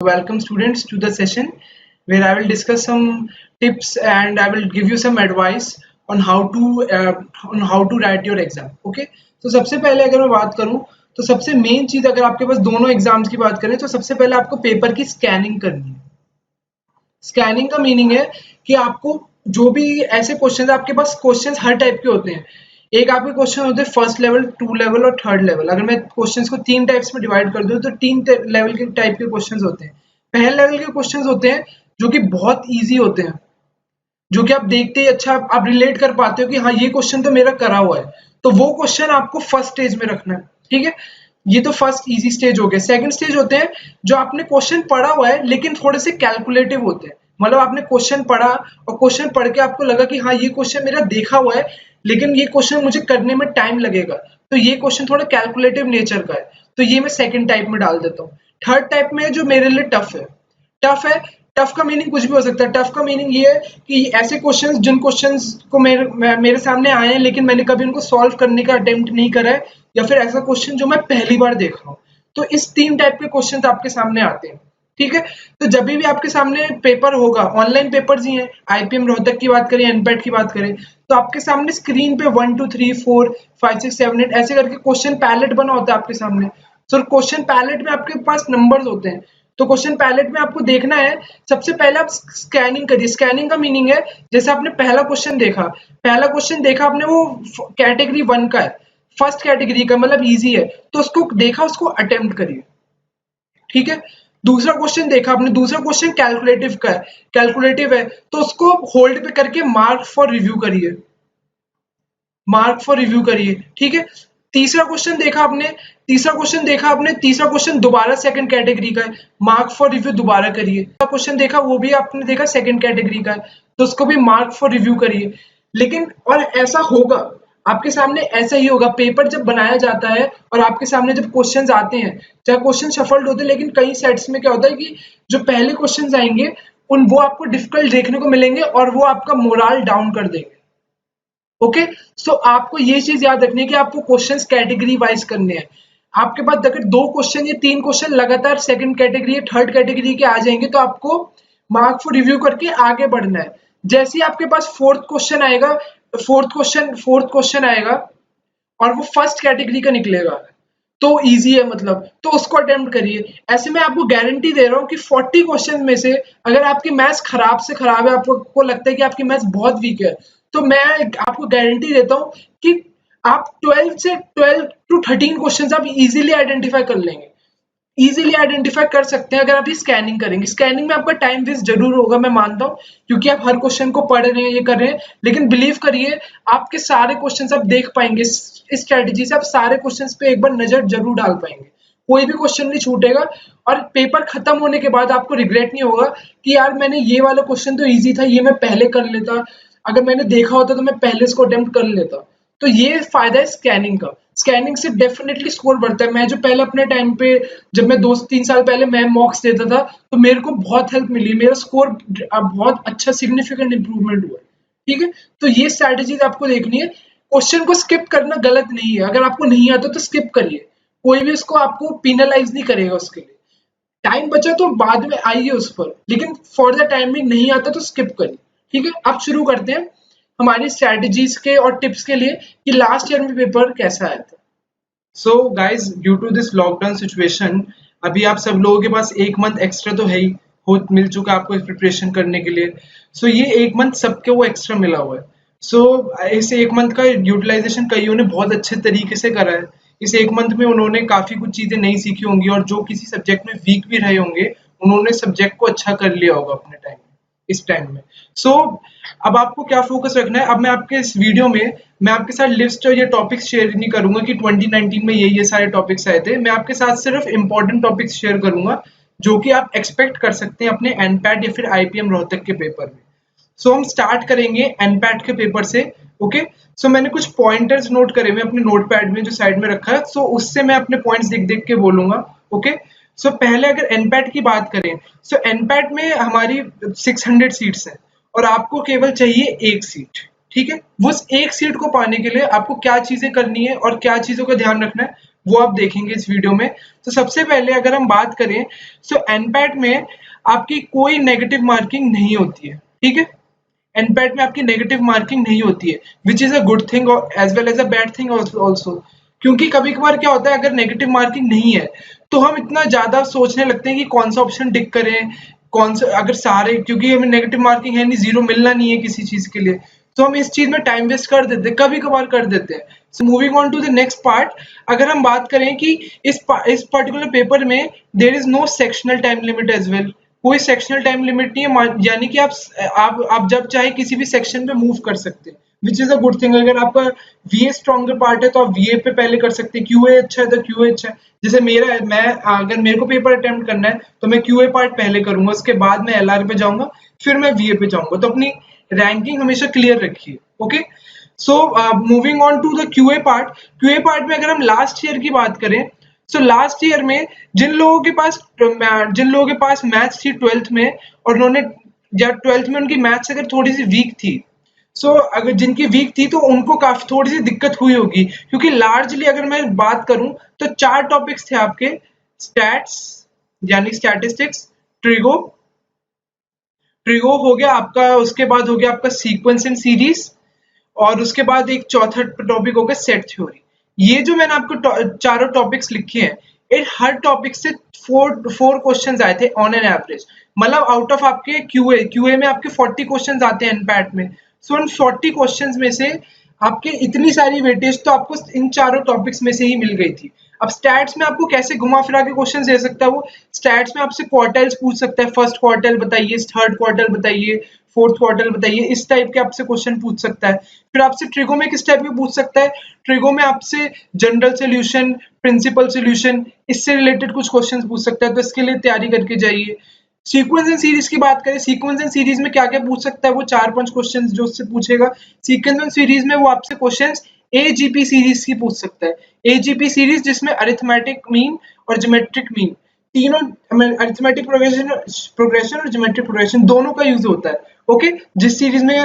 Welcome students to the session where I will discuss some tips and I will give you some advice on how to write your exam. Okay? तो सबसे पहले अगर मैं बात करूं तो सबसे मेन चीज अगर आपके पास दोनों एग्जाम्स की बात करें तो सबसे पहले आपको पेपर की स्कैनिंग करनी है। स्कैनिंग का मीनिंग है कि आपको जो भी ऐसे क्वेश्चन आपके पास क्वेश्चन हर टाइप के होते हैं। एक आपके क्वेश्चन होते हैं फर्स्ट लेवल, टू लेवल और थर्ड लेवल। अगर मैं क्वेश्चंस को तीन टाइप्स में डिवाइड कर दूं तो तीन लेवल के टाइप के क्वेश्चंस होते हैं। पहले लेवल के क्वेश्चंस होते हैं जो कि बहुत इजी होते हैं, जो कि आप देखते ही अच्छा आप रिलेट कर पाते हो कि हाँ ये क्वेश्चन तो मेरा करा हुआ है, तो वो क्वेश्चन आपको फर्स्ट स्टेज में रखना है। ठीक है, ये तो फर्स्ट इजी स्टेज हो गया। सेकंड स्टेज होते हैं जो आपने क्वेश्चन पढ़ा हुआ है लेकिन थोड़े से कैलकुलेटिव होते हैं। मतलब आपने क्वेश्चन पढ़ा और क्वेश्चन पढ़ के आपको लगा कि हाँ ये क्वेश्चन मेरा देखा हुआ है लेकिन ये क्वेश्चन मुझे करने में टाइम लगेगा, तो ये क्वेश्चन थोड़ा कैलकुलेटिव नेचर का है, तो ये मैं सेकंड टाइप में डाल देता हूँ। थर्ड टाइप में जो मेरे लिए टफ है, टफ का मीनिंग कुछ भी हो सकता है। टफ का मीनिंग ये है कि ऐसे क्वेश्चंस जिन क्वेश्चंस को मेरे सामने आए हैं लेकिन मैंने कभी उनको सॉल्व करने का अटेम्प्ट नहीं करा है, या फिर ऐसा क्वेश्चन जो मैं पहली बार देख रहा हूँ। तो इस तीन टाइप के क्वेश्चंस आपके सामने आते हैं। ठीक है, तो जब भी आपके सामने पेपर होगा, ऑनलाइन पेपर्स ही हैं, आईपीएम रोहतक की बात करें, एनपैट की बात करें, तो आपके सामने स्क्रीन पे 1 2 3 4 5 6 7 8 ऐसे करके क्वेश्चन पैलेट बना होता है आपके सामने। सो क्वेश्चन पैलेट में आपके पास नंबर्स होते हैं, तो क्वेश्चन पैलेट में आपको देखना है। सबसे पहले आप स्कैनिंग करिए। स्कैनिंग का मीनिंग है जैसे आपने पहला क्वेश्चन देखा आपने, वो कैटेगरी 1 का है, फर्स्ट कैटेगरी का, मतलब इजी है, तो उसको देखा, उसको अटेम्प्ट करिए। ठीक है, दूसरा क्वेश्चन देखा आपने, दूसरा क्वेश्चन कैलकुलेटिव है, तो उसको होल्ड पे करके मार्क फॉर रिव्यू करिए। ठीक है, तीसरा क्वेश्चन देखा आपने, तीसरा क्वेश्चन दोबारा सेकंड कैटेगरी का है, मार्क फॉर रिव्यू दोबारा करिए। क्वेश्चन देखा, वो भी आपने देखा सेकंड कैटेगरी का है, तो उसको भी मार्क फॉर रिव्यू करिए। लेकिन और ऐसा होगा, आपके सामने ऐसा ही होगा, पेपर जब बनाया जाता है और आपके सामने जब क्वेश्चंस आते हैं, चाहे क्वेश्चन शफल्ड होते हैं, लेकिन कई सेट्स में क्या होता है कि जो पहले क्वेश्चंस आएंगे वो आपको डिफिकल्ट देखने को मिलेंगे और वो आपका मोरल डाउन कर देंगे। ओके, सो आपको ये चीज याद रखनी है कि आपको क्वेश्चंस कैटेगरी वाइज करने हैं। आपके पास अगर दो क्वेश्चन या तीन क्वेश्चन लगातार सेकंड कैटेगरी या थर्ड कैटेगरी के आ जाएंगे तो आपको मार्क फॉर रिव्यू करके आगे बढ़ना है। जैसे ही आपके पास फोर्थ क्वेश्चन आएगा और वो फर्स्ट कैटेगरी का निकलेगा तो इजी है, मतलब तो उसको अटेम्प्ट करिए। ऐसे में आपको गारंटी दे रहा हूँ कि 40 क्वेश्चन में से अगर आपकी मैथ्स खराब से खराब है, आपको लगता है कि आपकी मैथ्स बहुत वीक है, तो मैं आपको गारंटी देता हूँ कि आप 12 टू 13 क्वेश्चंस आप इजीली आइडेंटिफाई कर सकते हैं अगर आप ये स्कैनिंग करेंगे। स्कैनिंग में आपका टाइम वेस्ट जरूर होगा, मैं मानता हूँ, क्योंकि आप हर क्वेश्चन को पढ़ रहे हैं, ये कर रहे हैं, लेकिन बिलीव करिए आपके सारे क्वेश्चंस आप देख पाएंगे। इस स्ट्रेटेजी से आप सारे क्वेश्चंस पे एक बार नजर जरूर डाल पाएंगे, कोई भी क्वेश्चन नहीं छूटेगा, और पेपर खत्म होने के बाद आपको रिग्रेट नहीं होगा कि यार मैंने ये वाला क्वेश्चन तो ईजी था, ये मैं पहले कर लेता, अगर मैंने देखा होता तो मैं पहले इसको अटेम्प्ट कर लेता। तो ये फायदा है स्कैनिंग का। स्कैनिंग से डेफिनेटली स्कोर बढ़ता है। मैं जो पहले अपने टाइम पे, जब मैं 2-3 साल पहले मैं मॉक्स देता था, तो मेरे को बहुत हेल्प मिली, मेरा स्कोर बहुत अच्छा सिग्निफिकेंट इंप्रूवमेंट हुआ। ठीक है, तो ये स्ट्रैटेजीज आपको देखनी है। क्वेश्चन को स्किप करना गलत नहीं है, अगर आपको नहीं आता तो स्किप करिए, कोई भी उसको आपको पिनलाइज नहीं करेगा उसके लिए। टाइम बचा तो बाद में आइए उस पर, लेकिन फॉर द टाइमिंग नहीं आता तो स्किप करिए। ठीक है, अब शुरू करते हैं हमारी स्ट्रैटेजीज के और टिप्स के लिए कि लास्ट ईयर में पेपर कैसा आया था। So guys, due to this lockdown situation, अभी आप सब लोगों के पास एक मंथ एक्स्ट्रा तो है ही, हो मिल चुका है आपको प्रिपरेशन करने के लिए। सो ये एक मंथ सबके वो एक्स्ट्रा मिला हुआ है। सो इस एक मंथ का यूटिलाइजेशन कईयों ने बहुत अच्छे तरीके से करा है। इस एक मंथ में उन्होंने काफी कुछ चीजें नहीं सीखी होंगी, और जो किसी सब्जेक्ट में वीक भी रहे होंगे उन्होंने सब्जेक्ट को अच्छा कर लिया होगा अपने टाइम में, इस टाइम में। सो अब आपको क्या फोकस रखना है। अब मैं आपके इस वीडियो में मैं आपके साथ लिस्ट और ये टॉपिक्स शेयर नहीं करूंगा कि 2019 में ये सारे टॉपिक्स आए थे। मैं आपके साथ सिर्फ इंपॉर्टेंट टॉपिक्स शेयर करूंगा जो कि आप एक्सपेक्ट कर सकते हैं अपने एनपैट या फिर आईपीएम रोहतक के पेपर में। सो हम स्टार्ट करेंगे एनपैट के पेपर से। ओके, सो मैंने कुछ पॉइंटर्स नोट करे हुए अपने नोटपैड में जो साइड में रखा है, सो उससे मैं अपने पॉइंट्स देख देख के बोलूंगा। ओके, सो पहले अगर एनपैट की बात करें, सो एनपैट में हमारी 600 सीट्स हैं और आपको केवल चाहिए एक सीट। ठीक है, उस एक सीट को पाने के लिए आपको क्या चीजें करनी है और क्या चीजों का ध्यान रखना है, वो आप देखेंगे इस वीडियो में। तो सबसे पहले अगर हम बात करें, सो एनपैट में आपकी कोई नेगेटिव मार्किंग नहीं होती है, ठीक है। एनपैट में आपकी नेगेटिव मार्किंग नहीं होती है, which is a good thing as well as a bad thing also. क्योंकि कभी कभार क्या होता है, अगर नेगेटिव मार्किंग नहीं है तो हम इतना ज्यादा सोचने लगते हैं कि कौन सा ऑप्शन टिक करें, कौन सा, अगर सारे, क्योंकि हमें नेगेटिव मार्किंग है नहीं, जीरो मिलना नहीं है किसी चीज के लिए, तो हम इस चीज में टाइम वेस्ट कर देते हैं, कभी कभार कर देते हैं। So moving on to the next part, अगर हम बात करें कि इस पर्टिकुलर पेपर में there is no sectional time limit as well, कोई सेक्शनल टाइम लिमिट नहीं है, यानी कि आप जब चाहे किसी भी सेक्शन पे मूव कर सकते हैं, विच इज अ गुड थिंग। अगर आपका वीए स्ट्रॉन्गर पार्ट है तो आप वीए पे पहले कर सकते हैं, क्यूए अच्छा है तो क्यूए अच्छा है। जैसे मेरा है, मैं अगर मेरे को पेपर अटेम्प्ट करना है तो मैं क्यूए पार्ट पहले करूंगा, उसके बाद मैं एलआर पे जाऊंगा, फिर मैं वीए पे जाऊंगा। तो अपनी रैंकिंग हमेशा क्लियर रखिए, okay. So moving on to the QA part, QA part में अगर हम लास्ट ईयर की बात करें, सो लास्ट ईयर में जिन लोगों के पास मैथ्स थी 12th में, और उन्होंने, या 12th में उनकी मैथ्स अगर थोड़ी सी वीक थी, सो अगर जिनकी वीक थी तो उनको काफी थोड़ी सी दिक्कत हुई होगी, क्योंकि लार्जली अगर मैं बात करूं तो 4 टॉपिक्स थे आपके, स्टैट्स यानी स्टैटिस्टिक्स, ट्रिगो ट्रिगो हो गया आपका, उसके बाद हो गया आपका सीक्वेंस एंड सीरीज, और उसके बाद एक चौथा टॉपिक होगा सेट थ्योरी। ये जो मैंने आपको चारों टॉपिक्स लिखे हैं, इन हर टॉपिक से फोर क्वेश्चंस आए थे ऑन एन एवरेज, मतलब आउट ऑफ आपके क्यूए में आपके 40 क्वेश्चंस आते हैं एनपैट में। सो इन 40 क्वेश्चंस में से आपके इतनी सारी वेटेज तो आपको इन चारों टॉपिक्स में से ही मिल गई थी। अब स्टैट्स में आपको कैसे घुमा फिरा के क्वेश्चन दे सकता है वो, स्टैट्स में आपसे क्वार्टाइल्स पूछ सकता है, फर्स्ट क्वार्टाइल बताइए, थर्ड क्वार्टाइल बताइए, फोर्थ क्वार्टर बताइए, इस टाइप के आपसे क्वेश्चन पूछ सकता है। फिर आपसे ट्रिगो में किस टाइप के पूछ सकता है, ट्रिगो में आपसे जनरल सोल्यूशन, प्रिंसिपल सोल्यूशन, इससे रिलेटेड कुछ क्वेश्चन पूछ सकता है, तो इसके लिए तैयारी करके जाइए। सीक्वेंस एंड सीरीज की बात करें, सीक्वेंस एंड सीरीज में क्या क्या पूछ सकता है, वो 4-5 क्वेश्चन जो उससे पूछेगा। सीक्वेंस एंड सीरीज में वो आपसे क्वेश्चन एजीपी सीरीज की पूछ सकता है। एजीपी सीरीज जिसमें अरिथमेटिक मीन और ज्योमेट्रिक मीन, तीनों, अरिथमेटिक प्रोग्रेशन और ज्योमेट्रिक प्रोग्रेशन दोनों का यूज होता है, ओके। जिस सीरीज में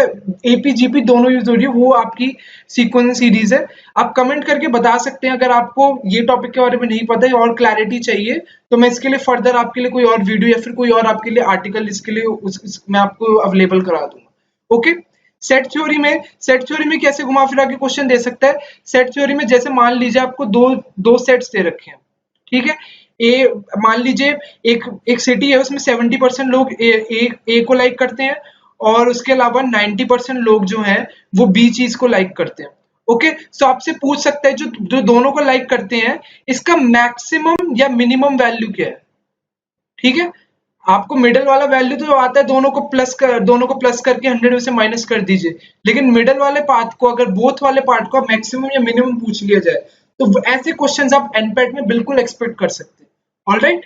एपी जीपी दोनों यूज हो रही है वो आपकी सीक्वेंस सीरीज है। आप कमेंट करके बता सकते हैं अगर आपको ये टॉपिक के बारे में नहीं पता है और क्लैरिटी चाहिए, तो मैं इसके लिए फर्दर आपके लिए कोई और वीडियो या फिर कोई और आपके लिए आर्टिकल इसके लिए मैं आपको अवेलेबल करा दूंगा, ओके। सेट थ्योरी में कैसे घुमा फिरा के क्वेश्चन दे सकता है, सेट थ्योरी में जैसे मान लीजिए आपको दो सेट्स दे रखे हैं, ठीक है। ए, मान लीजिए एक एक सिटी है, उसमें 70% लोग ए को लाइक करते हैं, और उसके अलावा 90% लोग जो हैं वो बी चीज को लाइक करते हैं, ओके। सो आपसे पूछ सकता है जो जो दोनों को लाइक करते हैं, इसका मैक्सिमम या मिनिमम वैल्यू क्या है, ठीक है। आपको मिडल वाला वैल्यू तो आता है, दोनों को प्लस करके 100 में से माइनस कर दीजिए, लेकिन मिडल वाले पार्ट को, अगर बोथ वाले पार्ट को मैक्सिमम या मिनिमम पूछ लिया जाए, तो ऐसे क्वेश्चंस आप एनपैट में बिल्कुल एक्सपेक्ट कर सकते हैं, ऑलराइट।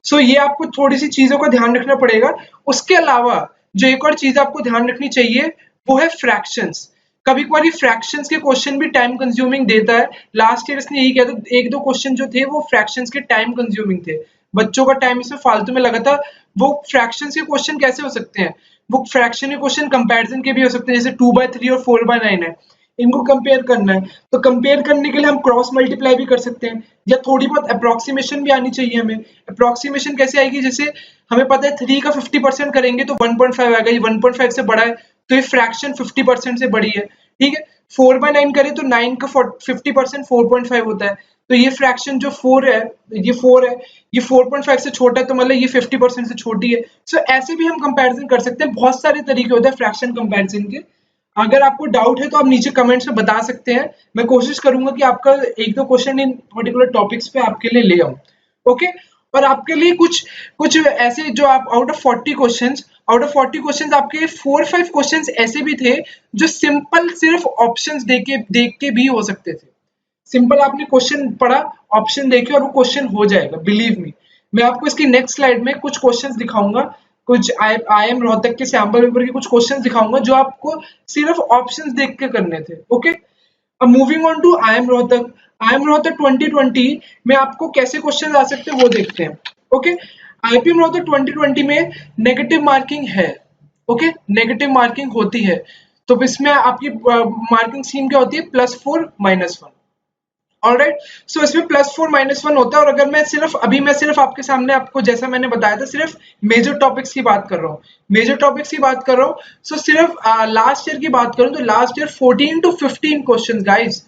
सो ये आपको थोड़ी सी चीजों का ध्यान रखना पड़ेगा। उसके अलावा जो एक और चीज आपको ध्यान रखनी चाहिए वो है फ्रैक्शंस। कभी कभार फ्रैक्शंस के क्वेश्चन भी टाइम कंज्यूमिंग देता है। लास्ट ईयर इसने यही किया था, एक दो क्वेश्चन जो थे वो फ्रैक्शंस के टाइम कंज्यूमिंग थे, बच्चों का टाइम इसमें फालतू में लगा था। वो फ्रैक्शंस के क्वेश्चन कैसे हो सकते हैं, वो फ्रैक्शन के क्वेश्चन कंपैरिजन के भी हो सकते हैं, जैसे 2/3 और 4/9 है, इनको कंपेयर करना है, तो कंपेयर करने के लिए हम क्रॉस मल्टीप्लाई भी कर सकते हैं, या थोड़ी बहुत अप्रोक्सीमेशन भी आनी चाहिए हमें। अप्रोक्सीमेशन कैसे आएगी, जैसे हमें पता है 3 का 50% करेंगे तो 1.5 आएगा, ये 1.5 से बड़ा है तो ये फ्रैक्शन 50% से बड़ी है, ठीक है। 4/9 करें तो 9 का 50% 4.5 होता है, तो ये फ्रैक्शन जो 4 है, ये 4 है, ये 4.5 से छोटा है, तो मतलब ये 50% से छोटी है। सो ऐसे भी हम कंपैरिजन कर सकते हैं, बहुत सारे तरीके होते हैं फ्रैक्शन कंपैरिजन के। अगर आपको डाउट है तो आप नीचे कमेंट्स में बता सकते हैं, मैं कोशिश करूंगा कि आपका एक दो क्वेश्चन इन पर्टिकुलर टॉपिक्स पे आपके लिए ले आऊं, ओके। और आपके लिए कुछ कुछ ऐसे जो आप आउट ऑफ 40 क्वेश्चंस आपके 4-5 क्वेश्चंस ऐसे भी थे जो सिंपल सिर्फ ऑप्शंस देख के भी हो सकते थे। सिंपल आपने क्वेश्चन पढ़ा, ऑप्शन देखे और वो क्वेश्चन हो जाएगा, बिलीव मी। मैं आपको इसकी नेक्स्ट स्लाइड में कुछ क्वेश्चंस दिखाऊंगा, कुछ IIM रोहतक के सैंपल पेपर के कुछ क्वेश्चंस दिखाऊंगा जो आपको सिर्फ ऑप्शंस देख के करने थे, ओके। अब moving on to IIM Rohtak 2020 में आपको कैसे क्वेश्चन आ सकते हैं वो देखते हैं, ओके। IPM रोहतक 2020 में नेगेटिव मार्किंग है, ओके, नेगेटिव मार्किंग होती है। तो इसमें आपकी मार्किंग स्कीम क्या होती है, +4 -1, ऑलराइट। सो इसमें +4 -1 होता है। और अगर मैं सिर्फ आपके सामने आपको जैसा मैंने बताया था सिर्फ मेजर टॉपिक्स की बात कर रहा हूँ, मेजर टॉपिक्स की बात कर रहा हूँ। सो सिर्फ लास्ट ईयर की बात करूँ तो last year 14 to 15 question guys,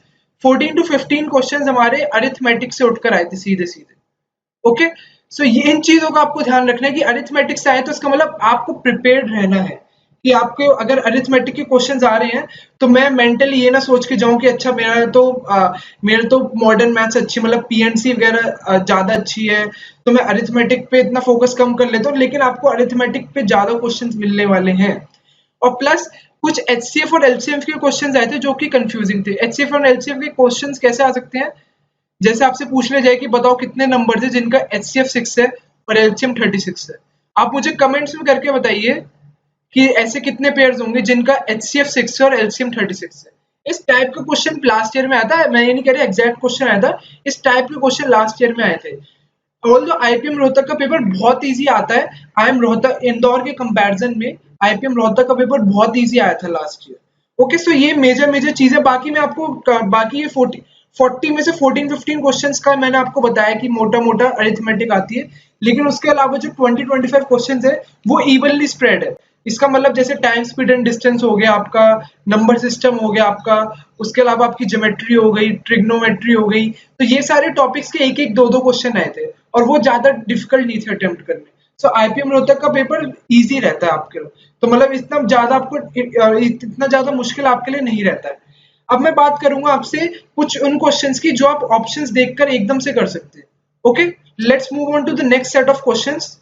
14 to 15 question हमारे अरिथमेटिक से उठकर आए थे सीधे सीधे। ओके, सो ये इन चीजों का आपको ध्यान रखना है कि अरिथमेटिक से आए तो इसका मतलब आपको प्रिपेयर्ड रहना है कि आपके अगर अरिथमेटिक के क्वेश्चंस आ रहे हैं तो मैं मेंटली ये ना सोच के जाऊं कि अच्छा मेरा तो मॉडर्न मैथ्स अच्छी मतलब पीएनसी वगैरह ज्यादा अच्छी है तो मैं अरिथमेटिक पे इतना फोकस कम कर लेता हूँ, लेकिन आपको अरिथमेटिक पे ज्यादा क्वेश्चंस मिलने वाले हैं। और प्लस कुछ एचसीएफ और एलसीएम के क्वेश्चंस आए थे जो कि कंफ्यूजिंग थे। एचसीएफ और एलसीएम के क्वेश्चंस कैसे आ सकते हैं, जैसे आपसे पूछ ले जाए कि बताओ कितने नंबर थे जिनका एचसीएफ 6 है और एलसीएम 36 है। आप मुझे कमेंट्स में करके बताइए कि ऐसे कितने पेयर्स होंगे जिनका एचसीएफ 6 है और एलसीएम 36 है। इस टाइप का क्वेश्चन लास्ट ईयर में आता है, मैं ये नहीं कह रहा एग्जैक्ट क्वेश्चन आया था, इस टाइप के क्वेश्चन लास्ट ईयर में आए थे। ऑल्दो आईपीएम रोहतक का पेपर बहुत इजी आता है, आईएम रोहतक इंदौर के कंपैरिजन में आईपीएम रोहतक का पेपर बहुत इजी आया था लास्ट ईयर। ओके, सो ये मेजर मेजर चीजें, बाकी मैं आपको बाकी ये 40 में से 14-15 क्वेश्चंस का मैंने आपको बताया कि मोटा मोटा अरिथमेटिक आती है, लेकिन उसके अलावा जो 20-25 क्वेश्चंस है वो इवनली स्प्रेड है। इसका मतलब जैसे टाइम स्पीड एंड डिस्टेंस हो गया आपका, नंबर सिस्टम हो गया आपका, उसके अलावा आपकी ज्योमेट्री हो गई, ट्रिग्नोमेट्री हो गई, तो ये सारे टॉपिक्स के एक एक दो दो क्वेश्चन आए थे और वो ज्यादा डिफिकल्ट नहीं थे अटेम्प्ट करने। सो आईपीएम रोहतक का पेपर इजी रहता है आपके लिए, तो मतलब इतना ज्यादा मुश्किल आपके लिए नहीं रहता है। अब मैं बात करूंगा आपसे कुछ उन क्वेश्चंस की जो आप ऑप्शंस देखकर एकदम से कर सकते हैं। Okay, let's move on to the next set of questions.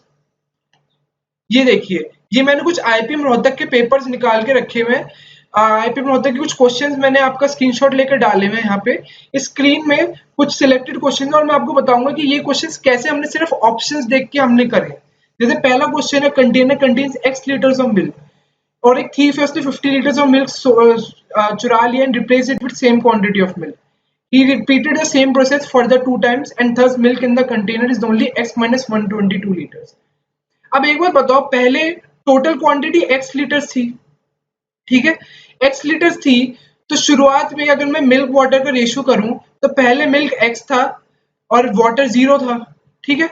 ये देखिए, ये मैंने कुछ आईपीएम रोहतक के पेपर्स निकाल के रखे हुए हैं। आईपीएम रोहतक के कुछ क्वेश्चंस मैंने आपका स्क्रीनशॉट लेकर डाले हुए हैं यहाँ पे इस स्क्रीन में, कुछ सिलेक्टेड क्वेश्चंस, और मैं आपको बताऊंगा कि ये क्वेश्चंस कैसे हमने सिर्फ ऑप्शंस देख के हमने करे। जैसे पहला क्वेश्चन है, container contains x litres of milk, और एक थीफ है उसने 50 लीटर्स ऑफ मिल्क चुरा लिया and replace it with same quantity of milk. He repeated the same process further 2 times and thus milk in the container is only x minus 122 liters. अब एक बात बताओ, पहले टोटल क्वांटिटी x लीटर्स थी, ठीक है, x लीटर्स थी, तो शुरुआत में अगर मैं मिल्क वाटर का रेशियो करूं तो पहले मिल्क x था और वाटर 0 था, ठीक है,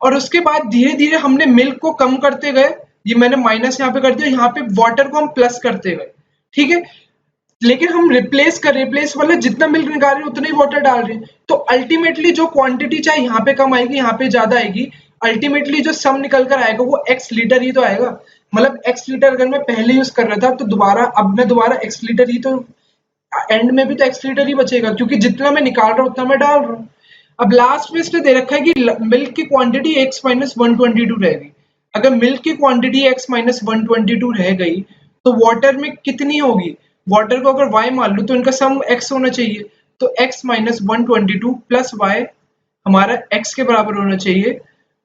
और उसके बाद धीरे धीरे हमने मिल्क को कम करते गए, ये मैंने माइनस यहाँ पे कर दिया, यहाँ पे वाटर को हम प्लस करते गए, ठीक है, लेकिन हम रिप्लेस वाला जितना मिल्क निकाल रहे हैं उतना ही वाटर डाल रहे हैं, तो अल्टीमेटली जो क्वांटिटी चाहे यहाँ पे कम आएगी यहाँ पे ज्यादा आएगी, अल्टीमेटली जो सम निकल कर आएगा वो x लीटर ही तो आएगा। मतलब x लीटर अगर मैं पहले यूज कर रहा था तो मैं दोबारा x लीटर ही तो एंड में भी तो x लीटर ही बचेगा, क्योंकि जितना मैं निकाल रहा हूँ उतना मैं डाल रहा हूँ। अब लास्ट में इसने दे रखा है कि मिल्क की क्वांटिटी x माइनस 122 रहेगी। अगर मिल्क की क्वांटिटी x माइनस 122 रह गई तो वाटर में कितनी होगी, वाटर को अगर y मान लो तो इनका सम x होना चाहिए, तो x माइनस 122 प्लस y हमारा x के बराबर होना चाहिए,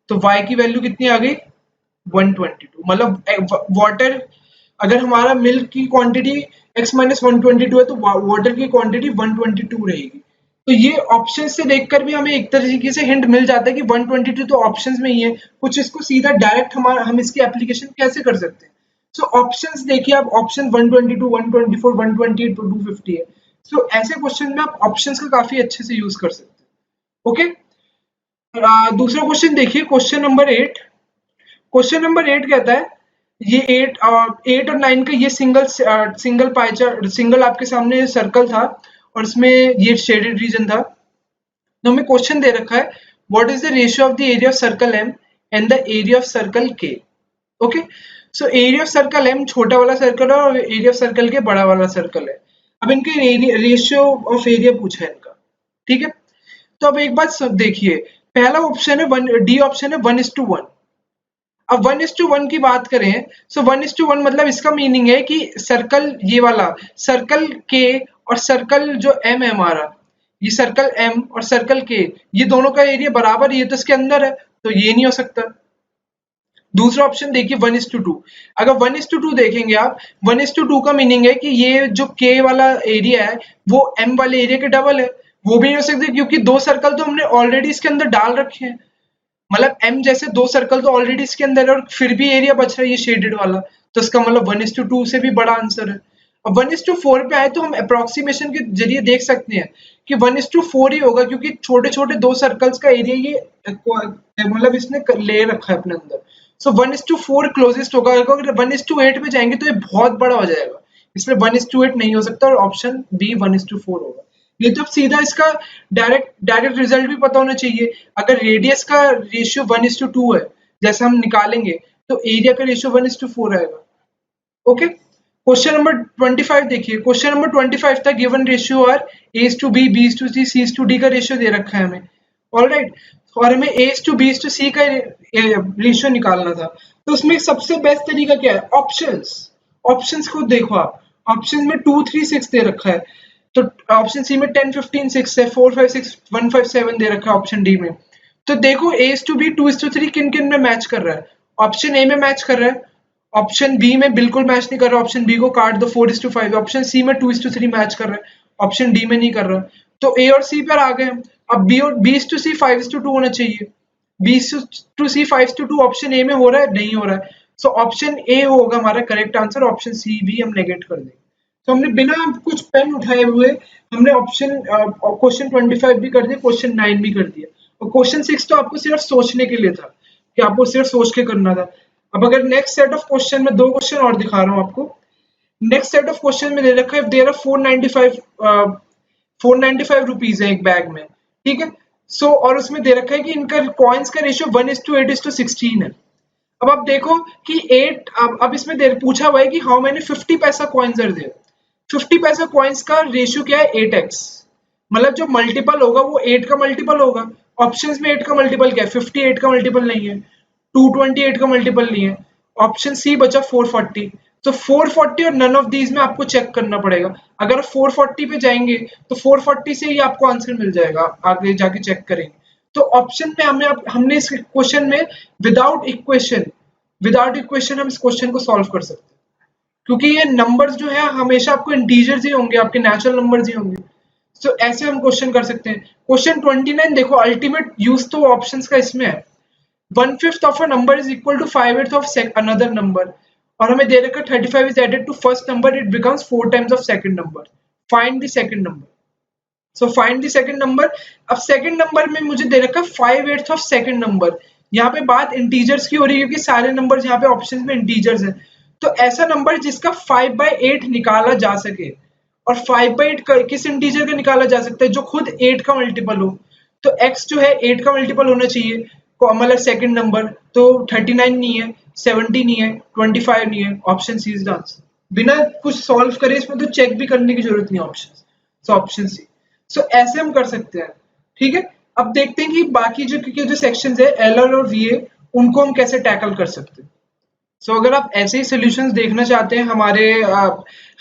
तो y की वैल्यू कितनी आ गई 122। मतलब वाटर, अगर हमारा मिल्क की क्वांटिटी x माइनस 122 है तो वाटर की क्वांटिटी 122 रहेगी। तो ये ऑप्शन से देखकर भी हमें एक तरीके से हिंट मिल जाता है कि 122 तो ऑप्शंस में ही है, कुछ इसको सीधा डायरेक्ट हम इसकी एप्लीकेशन कैसे कर सकते हैं। सो ऑप्शंस देखिए आप, ऑप्शन 122, 124, 128 टू 250 है। सो ऐसे क्वेश्चन में आप ऑप्शंस का काफी अच्छे से यूज कर सकते हैं। ओके, दूसरा क्वेश्चन देखिए, क्वेश्चन नंबर 8। क्वेश्चन नंबर 8 कहता है, ये 8 और 9 का ये सिंगल पाई चार्ट, सिंगल आपके सामने सर्कल था और इसमें ये शेडेड रीजन था। तो हमें क्वेश्चन दे रखा है, what is the ratio of the area of circle M and the area of circle K. Okay, so area of circle M छोटा वाला सर्कल है और एरिया ऑफ सर्कल के बड़ा वाला सर्कल है। अब इनके रेशियो ऑफ एरिया पूछा है इनका, ठीक है। तो अब एक बात देखिए, पहला ऑप्शन है डी ऑप्शन है 1:1। अब 1:1 की बात करें, सो 1:1 मतलब इसका मीनिंग है कि सर्कल, ये वाला सर्कल के और सर्कल जो एम है हमारा, ये सर्कल एम और सर्कल के, ये दोनों का एरिया बराबर, ये तो इसके अंदर है, तो ये नहीं हो सकता। दूसरा ऑप्शन देखिए 1:2। अगर 1:2 देखेंगे आप, 1:2 का मीनिंग है कि ये जो के वाला एरिया है वो एम वाले एरिया के डबल है, वो भी नहीं हो सकते क्योंकि दो सर्कल तो हमने ऑलरेडी इसके अंदर डाल रखे हैं। मतलब m जैसे दो सर्कल तो ऑलरेडी इसके अंदर है और फिर भी एरिया बच रहा है ये शेडेड वाला, तो इसका मतलब 1:2 से भी बड़ा आंसर है। अब 1:4 पे आए तो हम अप्रोक्सीमेशन के जरिए देख सकते हैं कि 1:4 ही होगा, क्योंकि छोटे छोटे दो सर्कल्स का एरिया ये मतलब इसने ले रखा है अपने अंदर। सो 1:4 क्लोजेस्ट होगा। अगर 1:8 पे जाएंगे तो ये बहुत बड़ा हो जाएगा, इसलिए 1:8 नहीं हो सकता और ऑप्शन बी 1:4 होगा। ये तो सीधा इसका डायरेक्ट रिजल्ट भी पता होना चाहिए। अगर रेडियस का रेशियो 1:2 है जैसे हम निकालेंगे, तो एरिया का रेशियो 1:4 आएगा। ओके, क्वेश्चन नंबर 25 देखिए। क्वेश्चन नंबर 25 था given ratio are A:B, B:C, C:D का रेशियो दे रखा है हमें। ऑलराइट, और हमें A:B:C का रेशियो निकालना था। तो उसमें सबसे बेस्ट तरीका क्या है? ऑप्शंस। ऑप्शंस को देखो आप, ऑप्शन में 2, 3, 6 दे रखा है। तो ऑप्शन सी में 10, 15, 6 है, 4, 5, 6, 1, 5, 7 दे रखा है ऑप्शन डी में। तो देखो A:B, 2:3 किन किन में मैच कर रहा है? ऑप्शन ए में मैच कर रहा है, ऑप्शन बी में बिल्कुल मैच नहीं कर रहा, ऑप्शन बी को काट दो 4:5, ऑप्शन सी में 2:3 मैच कर रहा है, ऑप्शन डी में नहीं कर रहा। तो ए और सी पर आ गए। अब बी और B:C 5:2 होना चाहिए। B:C 5:2 ऑप्शन ए में हो रहा है? नहीं हो रहा है। सो ऑप्शन ए होगा हमारा करेक्ट आंसर, ऑप्शन सी भी हम नेगेट कर देंगे। तो हमने बिना कुछ पेन उठाए हुए हमने ऑप्शन क्वेश्चन 25 भी कर दिया, क्वेश्चन 9 भी कर दिया, और क्वेश्चन 6 तो आपको सिर्फ सोचने के लिए था कि आपको सिर्फ सोच के करना था। अब अगर नेक्स्ट सेट ऑफ क्वेश्चन में 2 क्वेश्चन और दिखा रहा हूं आपको। नेक्स्ट सेट ऑफ क्वेश्चन में दे रखा है देयर आर 495 रुपीज है एक बैग में, ठीक है। सो और उसमें दे रखा है कि इनका कॉइन्स का रेशियो 1:8:16 है। अब आप देखो कि 8 अब इसमें पूछा हुआ है कि हाउ मेनी 50 पैसा कॉइन्स आर देयर। 50 पैसा कॉइन्स का रेशियो क्या है? 8x। मतलब जो मल्टीपल होगा वो 8 का मल्टीपल होगा। ऑप्शंस में 8 का मल्टीपल क्या है? 58 का मल्टीपल नहीं है, 228 का मल्टीपल नहीं है। ऑप्शन सी बचा 440। तो 440 और नन ऑफ दीज में आपको चेक करना पड़ेगा। अगर 440 पे जाएंगे तो 440 से ही आपको आंसर मिल जाएगा, आगे जाके चेक करेंगे। तो ऑप्शन में हमने इस क्वेश्चन में विदाउट इक्वेशन हम इस क्वेश्चन को सॉल्व कर सकते हैं, क्योंकि ये नंबर्स जो है हमेशा आपको इंटीजर्स ही होंगे, आपके नेचुरल नंबर्स ही होंगे। तो ऐसे हम क्वेश्चन कर सकते हैं। क्वेश्चन 29 देखो, अल्टीमेट यूज तो ऑप्शंस का इसमें है। 1/5 of a number is equal to 5/8 of another number, और हमें दे रखा 35 is added to first number, it becomes 4 times of second number. Find the second number. So find the second number. अब second number में मुझे दे रखा 5/8 of second number। यहाँ पे बात इंटीजर्स की हो रही है क्योंकि सारे नंबर्स यहाँ पे ऑप्शंस में इंटीजर्स हैं। तो ऐसा नंबर जिसका 5/8 निकाला जा सके, और 5/8 किस इंटीजर का निकाला जा सकता है? जो खुद 8 का मल्टीपल हो। तो x जो है 8 का मल्टीपल होना चाहिए, मतलब सेकंड नंबर। तो 39 नहीं है, 70 नहीं है, 25 नहीं है। Option C is the answer. बिना कुछ सॉल्व करे इसमें तो चेक भी करने की जरूरत नहीं ऑप्शन। So option C. सो ऐसे हम कर सकते हैं, ठीक है। अब देखते हैं कि बाकी जो सेक्शंस है एलआर और वीए, उनको हम कैसे टैकल कर सकते हैं। सो अगर आप ऐसे ही सॉल्यूशंस देखना चाहते हैं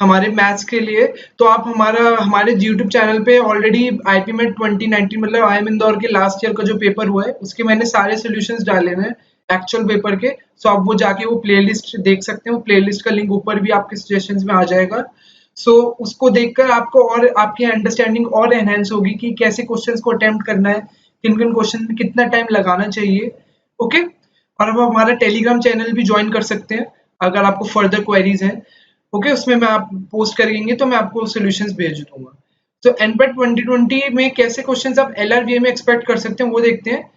हमारे मैथ्स के लिए, तो आप हमारे यूट्यूब चैनल पे ऑलरेडी आईपी में 2019 मतलब आईएम इंदौर के लास्ट ईयर का जो पेपर हुआ है उसके मैंने सारे सॉल्यूशंस डाले हुए हैं एक्चुअल पेपर के। सो आप वो जाके वो प्लेलिस्ट देख सकते हैं, वो प्लेलिस्ट का लिंक ऊपर भी आपके सजेशंस में आ जाएगा। सो उसको देखकर आपको और आपकी अंडरस्टैंडिंग और एनहेंस होगी कि कैसे क्वेश्चंस को अटेम्प्ट करना है, किन किन क्वेश्चन में कितना टाइम लगाना चाहिए। ओके, और अब हमारा टेलीग्राम चैनल भी ज्वाइन कर सकते हैं अगर आपको फर्दर क्वेरीज हैं। ओके, उसमें मैं आप पोस्ट करेंगे तो मैं आपको सॉल्यूशंस भेज दूंगा। तो एनपेट 2020 में कैसे क्वेश्चंस आप एलआरवीए में एक्सपेक्ट कर सकते हैं वो देखते हैं।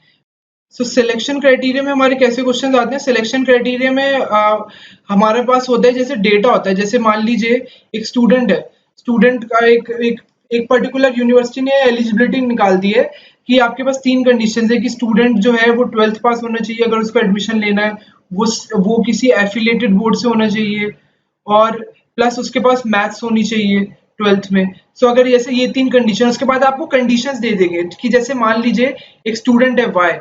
सो सिलेक्शन क्राइटेरिया में हमारे कैसे क्वेश्चन आते हैं? सिलेक्शन क्राइटेरिया में हमारे पास होता है जैसे डेटा होता है। जैसे मान लीजिए एक स्टूडेंट है, स्टूडेंट का एक पर्टिकुलर यूनिवर्सिटी ने एलिजिबिलिटी निकाल दी है कि आपके पास 3 कंडीशंस है कि स्टूडेंट जो है वो 12th पास होना चाहिए अगर उसको एडमिशन लेना है, वो किसी एफिलिएटेड बोर्ड से होना चाहिए, और प्लस उसके पास मैथ्स होनी चाहिए 12th में। सो अगर जैसे ये 3 कंडीशन, उसके बाद आपको कंडीशंस दे देंगे कि जैसे मान लीजिए एक स्टूडेंट है वाई,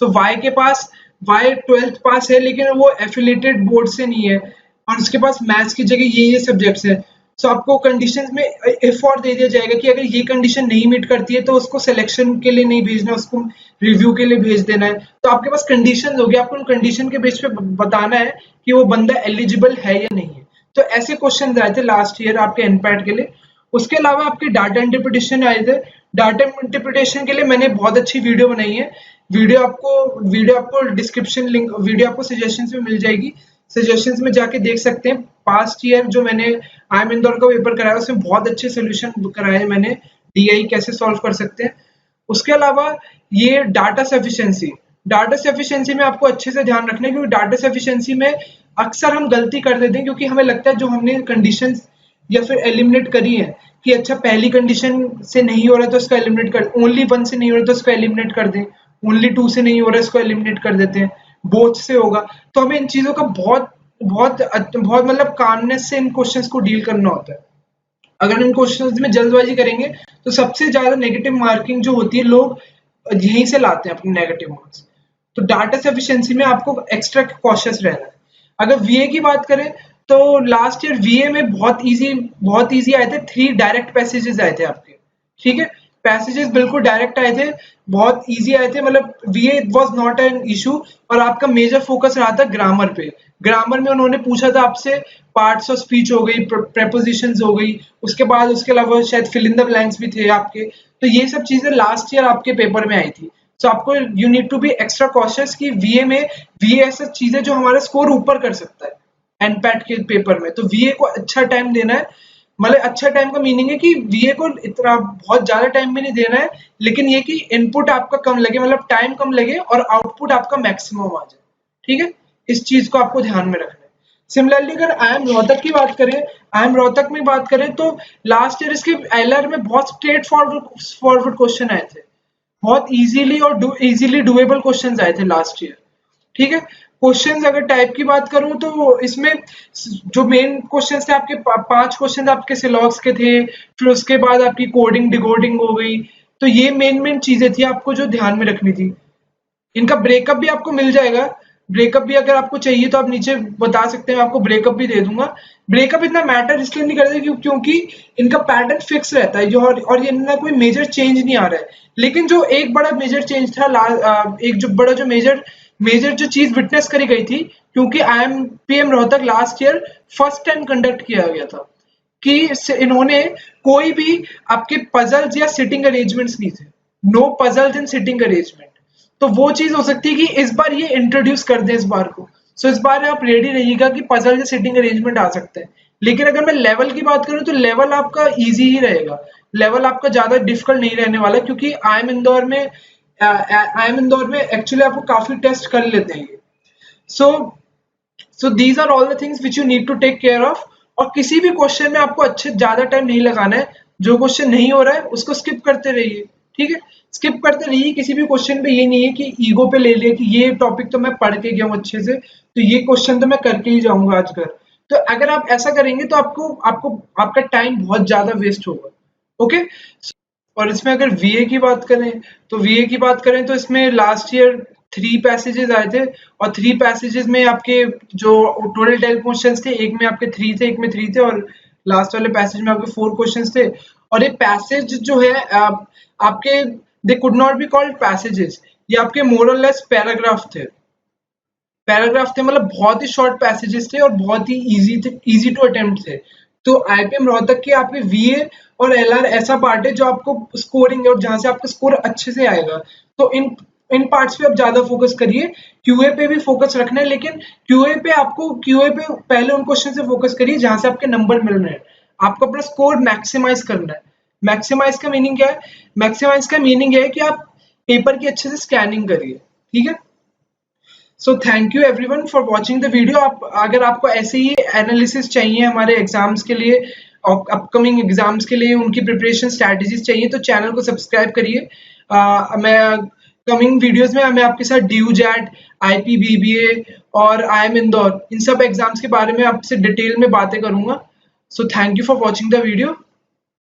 तो वाई के पास वाई 12th पास है लेकिन वो एफिलिएटेड बोर्ड से नहीं है, और उसके पास मैथ्स की जगह ये सब्जेक्ट्स है। सो आपको कंडीशंस में इफ और दे दिया जाएगा कि अगर ये कंडीशन नहीं मीट करती है तो उसको सिलेक्शन के लिए नहीं भेजना, उसको रिव्यू के लिए भेज देना है। तो आपके पास कंडीशंस होगी, आपको उन कंडीशन के बेस पे बताना है कि वो बंदा एलिजिबल है या नहीं है। तो ऐसे क्वेश्चन आए थे लास्ट ईयर आपके एनपैट के लिए। उसके अलावा आपके डाटा इंटरप्रिटेशन आए थे। डाटा इंटरप्रिटेशन के लिए मैंने बहुत अच्छी वीडियो बनाई है। वीडियो आपको डिस्क्रिप्शन लिंक, वीडियो आपको सजेशंस में मिल जाएगी, सजेशंस में जाके देख सकते हैं। पास्ट ईयर जो मैंने आईएम इंदौर का पेपर कराया उसमें बहुत अच्छे सोल्यूशन कराए मैंने DI कैसे सॉल्व कर सकते हैं। उसके अलावा ये डाटा सफिशिएंसी में आपको अच्छे से ध्यान रखना है, क्योंकि डाटा सफिशिएंसी में अक्सर हम गलती कर देते हैं, क्योंकि हमें लगता है जो हमने कंडीशंस या फिर एलिमिनेट करी है कि अच्छा पहली कंडीशन से नहीं हो रहा तो इसको एलिमिनेट कर, ओनली 1 से नहीं हो रहा तो इसको एलिमिनेट कर दें, ओनली 2 से नहीं हो रहा इसको एलिमिनेट कर देते हैं, बोथ से होगा। तो हमें इन चीजों का बहुत बहुत बहुत मतलब कामनेस से इन क्वेश्चंस को डील करना होता है। अगर इन क्वेश्चंस में जल्दबाजी करेंगे तो सबसे ज्यादा नेगेटिव मार्किंग जो होती है लोग यहीं से लाते हैं अपने नेगेटिव मार्क्स। तो डाटा सफिशिएंसी में आपको एक्स्ट्रा कॉशियस रहना है। अगर वीए की बात करें तो लास्ट ईयर वीए में बहुत इजी आए थे, 3 डायरेक्ट पैसेजेस आए थे आपके, ठीक है, पैसेजेस बिल्कुल डायरेक्ट आए थे, बहुत इजी आए थे, मतलब वीए वाज नॉट एन इशू। और आपका मेजर फोकस रहा था ग्रामर पे। ग्रामर में उन्होंने पूछा था आपसे पार्ट्स ऑफ स्पीच हो गई, प्रेपोजिशंस हो गई, उसके बाद उसके अलावा शायद फिल इन द ब्लैंक्स भी थे आपके। तो ये सब चीजें लास्ट ईयर आपके पेपर में आई थी। तो आपको you need to be extra cautious कि वीए ऐसा चीज है जो हमारा स्कोर ऊपर कर सकता है एनपैट के पेपर में। तो वीए को अच्छा टाइम देना है, मतलब अच्छा टाइम का मीनिंग है कि वीए को इतना बहुत ज्यादा टाइम भी नहीं देना है, लेकिन ये कि इनपुट आपका कम लगे, मतलब टाइम कम लगे और आउटपुट आपका मैक्सिमम आ जाए, ठीक है। इस चीज को आपको ध्यान में रखना है। सिमिलरली अगर IIM रोहतक की बात करें, IIM रोहतक में बात करें तो लास्ट ईयर इसके एलआर में बहुत स्ट्रेट फॉरवर्ड क्वेश्चन आए थे, बहुत इजीली और इजीली डुएबल क्वेश्चंस आए थे लास्ट ईयर, ठीक है। क्वेश्चंस अगर टाइप की बात करूं तो इसमें जो मेन क्वेश्चंस थे आपके 5 क्वेश्चंस आपके सिलॉक्स के थे, फिर उसके बाद आपकी कोडिंग डिकोडिंग हो गई। तो ये मेन चीजें थी आपको जो ध्यान में रखनी थी। इनका ब्रेकअप भी आपको मिल जाएगा, ब्रेकअप भी अगर आपको चाहिए तो आप नीचे बता सकते हैं, मैं आपको ब्रेकअप भी दे दूंगा। ब्रेकअप इतना मैटर इसलिए नहीं करता क्योंकि इनका पैटर्न फिक्स रहता है जो, और ये इनका कोई मेजर चेंज नहीं आ रहा है। लेकिन जो एक बड़ा मेजर चेंज था, एक जो बड़ा जो मेजर जो चीज विटनेस करी गई थी, क्योंकि IIMPM Rohtak last year first time conduct किया गया था कि इन्होंने कोई भी आपके पजल्स या सिटिंग अरेंजमेंट्स नहीं थे, no puzzles in sitting arrangement. तो वो चीज हो सकती है कि इस बार ये इंट्रोड्यूस कर दे इस बार को। सो इस बार आप रेडी रहिएगा कि पजल या सिटिंग अरेंजमेंट आ सकते हैं। लेकिन अगर मैं लेवल की बात करूं तो लेवल आपका इजी ही रहेगा, लेवल आपका ज्यादा डिफिकल्ट नहीं रहने वाला, क्योंकि IIM इंदौर में एक्चुअली आपको काफी टेस्ट कर लेते हैं। So so these are all the things which you need to take care of. और किसी भी क्वेश्चन में आपको अच्छे ज्यादा टाइम नहीं लगाना है, जो क्वेश्चन नहीं हो रहा है उसको स्किप करते रहिए, ठीक है, स्किप करते रहिए। किसी भी क्वेश्चन पे ये नहीं है कि ईगो पे ले लिया कि ये टॉपिक तो मैं पढ़ के गया हूँ अच्छे से, तो ये क्वेश्चन तो मैं करके ही जाऊंगा आज कर। तो अगर आप ऐसा करेंगे तो आपको आपको आपका टाइम बहुत ज्यादा वेस्ट होगा, ओके। और इसमें अगर वीए की बात करें तो तो इसमें लास्ट ईयर 3 पैसेजेस आए थे, और 3 पैसेजेस में आपके जो टोटल 12 क्वेश्चंस थे, एक में आपके 3 थे, एक में 3 थे, और लास्ट वाले पैसेज में आपके 4 क्वेश्चंस थे। और ये पैसेज जो है आपके they could not be called passages, ये आपके मोर और लेस पैराग्राफ थे, मतलब बहुत ही शॉर्ट पैसेजेस थे और बहुत ही इजी टू अटेम्प्ट थे। तो IIM रोहतक के आपके वीए और एलआर ऐसा पार्ट है जो आपको स्कोरिंग और जहां से आपका स्कोर अच्छे से आएगा। तो इन पार्ट्स पे आप ज्यादा फोकस करिए, क्यूए पे भी फोकस रखना है, लेकिन क्यूए पे पहले उन क्वेश्चन से फोकस करिए जहां से आपके नंबर मिल रहे हैं। आपको अपना स्कोर मैक्सिमाइज करना है। मैक्सिमाइज का मीनिंग क्या है? मैक्सिमाइज का मीनिंग है कि आप पेपर की अच्छे से स्कैनिंग करिए, ठीक है। So thank you everyone for watching the video. अगर आपको ऐसे ही एनालिसिस चाहिए हमारे एग्जाम्स के लिए, अपकमिंग एग्जाम्स के लिए उनकी प्रिपरेशन स्ट्रैटेजीज चाहिए, तो चैनल को सब्सक्राइब करिए। मैं कमिंग वीडियोस में मैं आपके साथ DU JAT, IPBBA और IIM इंदौर इन सब एग्जाम्स के बारे में आपसे डिटेल में बातें करूंगा। So thank you for watching the video.